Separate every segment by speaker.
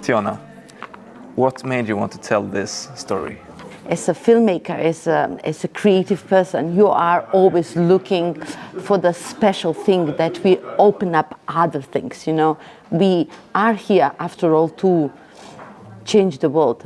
Speaker 1: Teona, what made you want to tell this story?
Speaker 2: As a filmmaker, as a creative person, you are always looking for the special thing that will open up other things, you know. We are here, after all, to change the world.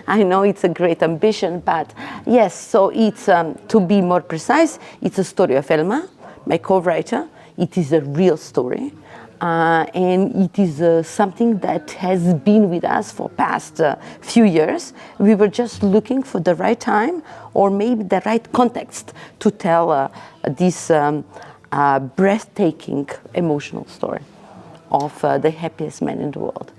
Speaker 2: I know it's a great ambition, but yes, so it's, to be more precise, it's a story of Elma, my co-writer. It is a real story. And it is something that has been with us for past few years. We were just looking for the right time or maybe the right context to tell this breathtaking emotional story of the happiest man in the world.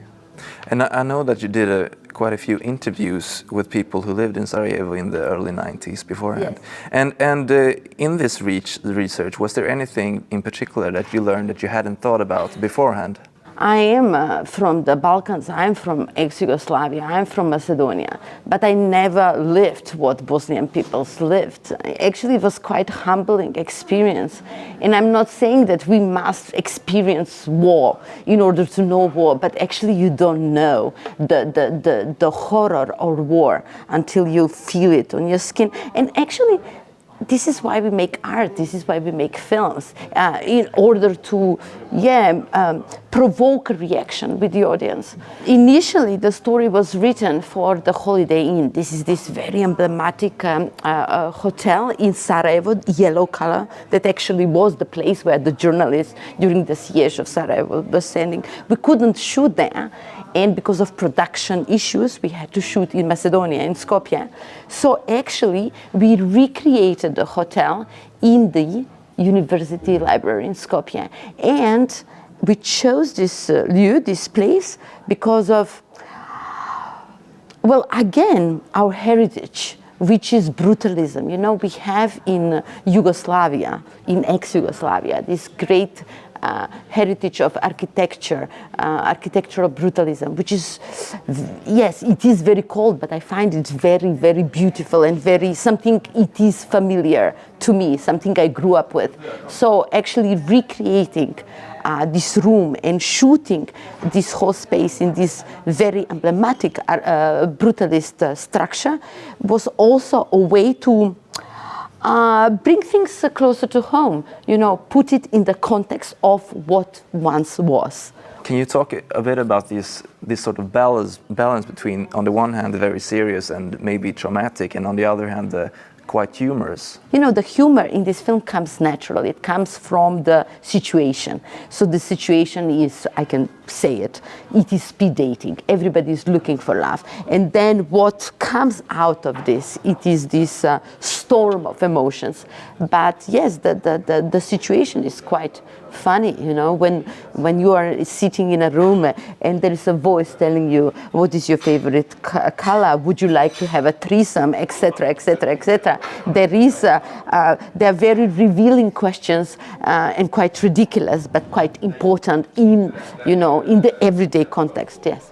Speaker 1: And I know that you did quite a few interviews with people who lived in Sarajevo in the early 90s beforehand.
Speaker 2: Yes.
Speaker 1: And in this research, was there anything in particular that you learned that you hadn't thought about beforehand?
Speaker 2: I am from the Balkans, I'm from ex-Yugoslavia, I'm from Macedonia, but I never lived what Bosnian peoples lived. Actually, it was quite a humbling experience. And I'm not saying that we must experience war in order to know war, but actually you don't know the horror of war until you feel it on your skin. And actually, this is why we make art, this is why we make films, in order to, provoke a reaction with the audience. Initially, the story was written for the Holiday Inn. This is this very emblematic hotel in Sarajevo, yellow color, that actually was the place where the journalists during the siege of Sarajevo were standing. We couldn't shoot there, and because of production issues, we had to shoot in Macedonia, in Skopje. So actually, we recreated the hotel in the university library in Skopje. And we chose this this place because of, well, again, our heritage, which is brutalism. You know, we have in Yugoslavia, in ex-Yugoslavia, this great heritage of architecture, architectural brutalism, which is, yes, it is very cold, but I find it very, very beautiful and very, something it is familiar to me, something I grew up with. So actually recreating this room and shooting this whole space in this very emblematic brutalist structure was also a way to bring things closer to home, you know, put it in the context of what once was.
Speaker 1: Can you talk a bit about this sort of balance between, on the one hand, the very serious and maybe traumatic, and on the other hand, the quite humorous?
Speaker 2: You know, the humor in this film comes naturally. It comes from the situation. So the situation is, I can say it is speed dating. Everybody is looking for love. And then what comes out of this, it is this storm of emotions. But yes, the situation is quite funny, you know, when you are sitting in a room and there is a voice telling you, what is your favorite color? Would you like to have a threesome, etc., etc., etc. There are very revealing questions and quite ridiculous, but quite important in, you know, in the everyday context, yes.